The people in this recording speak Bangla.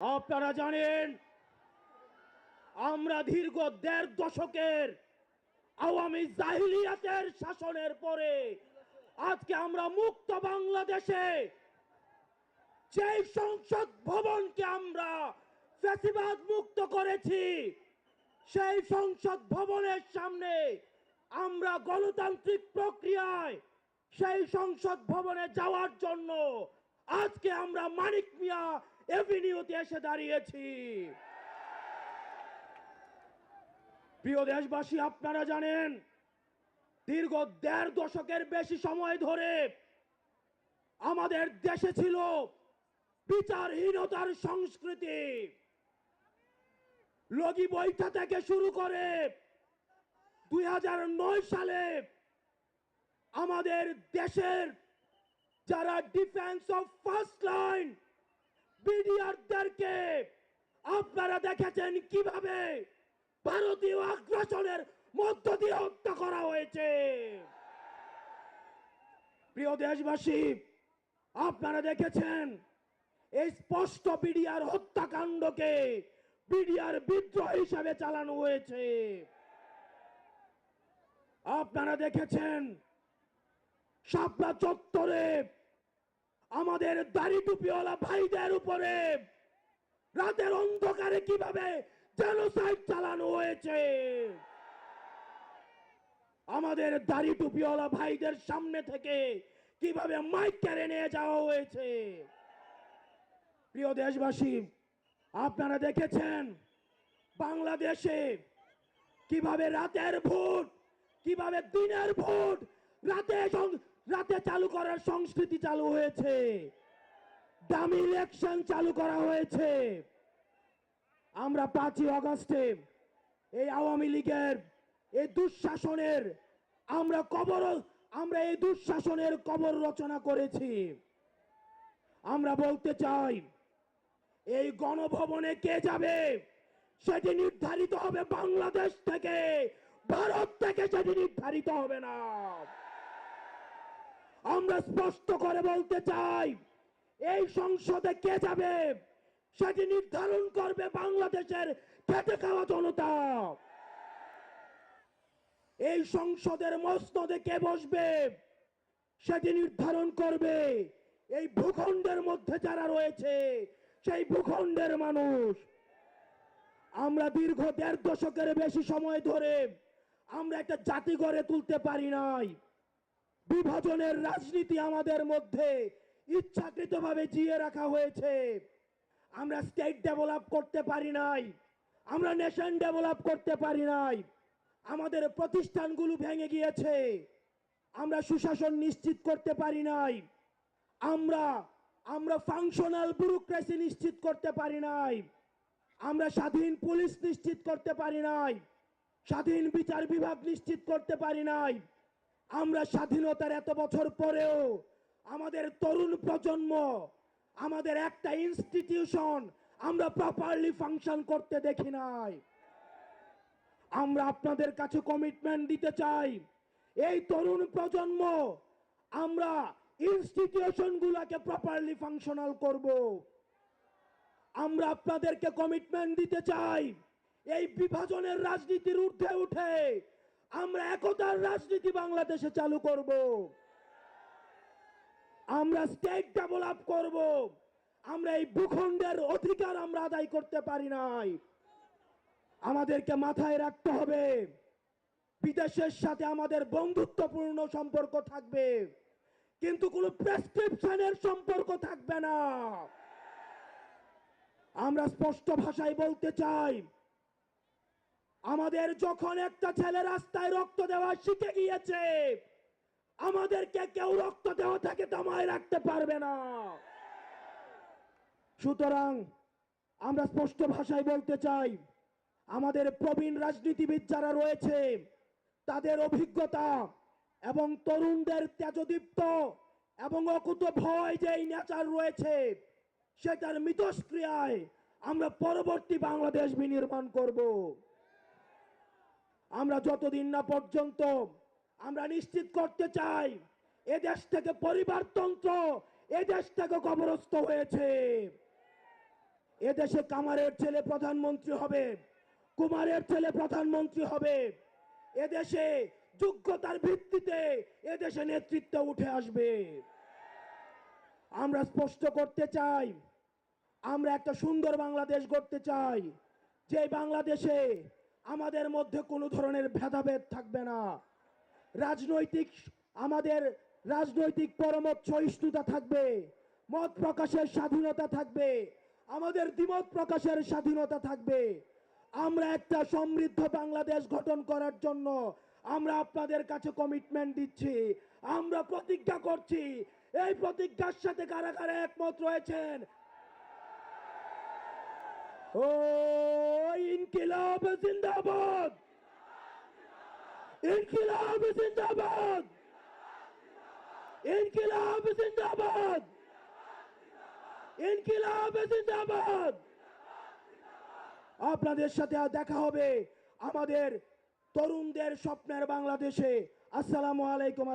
আপনারা জানেন আমরা দীর্ঘ ১.৫ দশকের আওয়ামী জাহিলিয়াতের শাসনের পরে আজকে আমরা মুক্ত বাংলাদেশে যেই সংসদ ভবনকে আমরা ফ্যাসিবাদ মুক্ত করেছি, সেই সংসদ ভবনের সামনে আমরা গণতান্ত্রিক প্রক্রিয়ায় সেই সংসদ ভবনে যাওয়ার জন্য আজকে আমরা মানিক মিয়া এভিনিউতে এসে দাঁড়িয়েছি। প্রিয় দেশবাসী, আপনারা জানেন দীর্ঘ ১.৫ দশকের বেশি সময় ধরে আমাদের দেশে ছিল বিচারহীনতার সংস্কৃতি। লগি বৈঠা থেকে শুরু করে ২০০৯ সালে আমাদের দেশের যারা ডিফেন্স অফ ফার্স্ট লাইন বিডিআরদেরকে আপনারা দেখেছেন কিভাবে ভারতীয় আগ্রাসনের মধ্য দিয়ে হত্যা করা হয়েছে। প্রিয় দেশবাসী, আপনারা দেখেছেন এই স্পষ্ট বিডিআর হত্যাকাণ্ডকে বিডিআর বিদ্রোহ হিসাবে চালানো হয়েছে। আপনারা দেখেছেন শাপলা চত্বরে আমাদের দাড়ি টুপিওয়ালা ভাইদের উপরে রাতের অন্ধকারে কিভাবে জেনোসাইড চালানো হয়েছে। আমাদের দাড়ি টুপিওয়ালা ভাইদের সামনে থেকে কিভাবে মাইক কেড়ে নিয়ে যাওয়া হয়েছে। প্রিয় দেশবাসী, আপনারা দেখেছেন বাংলাদেশে কিভাবে রাতের ভোট, কিভাবে দিনের ভোট রাতে চালু করার সংস্কৃতি চালু হয়েছে, ডামি ইলেকশন চালু করা হয়েছে। আমরা ৫ই আগস্টে এই আওয়ামী লীগের এই দুঃশাসনের আমরা এই দুঃশাসনের কবর রচনা করেছি। আমরা বলতে চাই এই গণভবনে কে যাবে সেটি নির্ধারিত হবে বাংলাদেশ থেকে, ভারত থেকে সেটি নির্ধারিত হবে না। আমরা স্পষ্ট করে বলতে চাই এই সংসদে কে যাবে সেটি নির্ধারণ করবে বাংলাদেশের খেটে খাওয়া জনতা। এই সংসদের মসনদে কে বসবে সেটি নির্ধারণ করবে এই ভূখণ্ডের মধ্যে যারা রয়েছে সেই ভূখণ্ডের মানুষ। আমরা দীর্ঘ ১.৫ দশকের বেশি সময় ধরে আমরা একটা জাতি গড়ে তুলতে পারি নাই। বিভাজনের রাজনীতি আমাদের মধ্যে ইচ্ছাকৃতভাবে জিয়ে রাখা হয়েছে। আমরা স্টেট ডেভেলপ করতে পারি নাই, আমরা নেশন ডেভেলপ করতে পারি নাই। আমাদের প্রতিষ্ঠানগুলো ভেঙে গিয়েছে, আমরা সুশাসন নিশ্চিত করতে পারি নাই। আমরা ফাংশনাল ব্যুরোক্রেসি নিশ্চিত করতে পারি নাই। আমরা স্বাধীন পুলিশ নিশ্চিত করতে পারি নাই, স্বাধীন বিচার বিভাগ নিশ্চিত করতে পারি নাই। আমরা স্বাধীনতার এত বছর পরেও আমাদের তরুণ প্রজন্ম, আমাদের একটা ইনস্টিটিউশন আমরা প্রপারলি ফাংশন করতে দেখি নাই। আমরা আপনাদের কাছে কমিটমেন্ট দিতে চাই, এই তরুণ প্রজন্ম আমরা ইনস্টিটিউশনগুলোকে প্রপারলি ফাংশনাল করব। আমরা আপনাদেরকে কমিটমেন্ট দিতে চাই এই বিভাজনের রাজনীতির ঊর্ধ্বে উঠে আমরা একতার রাজনীতি বাংলাদেশে চালু করব। আমরা স্টেট ডেভেলপ করব। আমরা এই ভূখণ্ডের অধিকার আমরা আদায় করতে পারি নাই। আমাদেরকে মাথায় রাখতে হবে বিদেশের সাথে আমাদের বন্ধুত্বপূর্ণ সম্পর্ক থাকবে, কিন্তু কোনো প্রেসক্রিপশনের সম্পর্ক থাকবে না। আমরা স্পষ্ট ভাষায় বলতে চাই, আমাদের যখন একটা ছেলে রাস্তায় রক্ত দেওয়া শিখে গিয়েছে, আমাদেরকে কেউ রক্ত দেওয়া থেকে দমায় রাখতে পারবে না। সুতরাং আমরা স্পষ্ট ভাষায় বলতে চাই, আমাদের প্রবীণ রাজনীতিবিদ যারা রয়েছে তাদের অভিজ্ঞতা এবং তরুণদের তেজদীপ্ত এবং অকুত ভয় যে নেচার রয়েছে সেটার মিথস্ক্রিয়ায় আমরা পরবর্তী বাংলাদেশ বিনির্মাণ করব। আমরা যতদিন না পর্যন্ত আমরা নিশ্চিত করতে চাই এ দেশ থেকে পরিবারতন্ত্র এ দেশ থেকে কবরস্থ হয়েছে, এদেশে কামারের ছেলে প্রধানমন্ত্রী হবে, কুমারের ছেলে প্রধানমন্ত্রী হবে। এদেশে যোগ্যতার ভিত্তিতে এদেশে নেতৃত্ব উঠে আসবে। আমরা স্পষ্ট করতে চাই, আমরা একটা সুন্দর বাংলাদেশ গড়তে চাই, যে বাংলাদেশে আমাদের মধ্যে কোনো ধরনের ভেদাভেদ থাকবে না। রাজনৈতিক আমাদের রাজনৈতিক পরমত সহিষ্ণুতা থাকবে, মত প্রকাশের স্বাধীনতা থাকবে, আমাদের দ্বিমত প্রকাশের স্বাধীনতা থাকবে। আমরা একটা সমৃদ্ধ বাংলাদেশ গঠন করার জন্য আমরা আপনাদের কাছে কমিটমেন্ট দিচ্ছি, আমরা প্রতিজ্ঞা করছি। এই প্রতিজ্ঞার সাথে কারা কারা একমত রয়েছেন? ও ইনকিলাব জিন্দাবাদ, ইনকিলাব জিন্দাবাদ, ইনকিলাব জিন্দাবাদ, ইনকিলাব জিন্দাবাদ। আপনাদের সাথে দেখা হবে আমাদের তরুণদের স্বপ্নের বাংলাদেশে। আসসালামু আলাইকুম।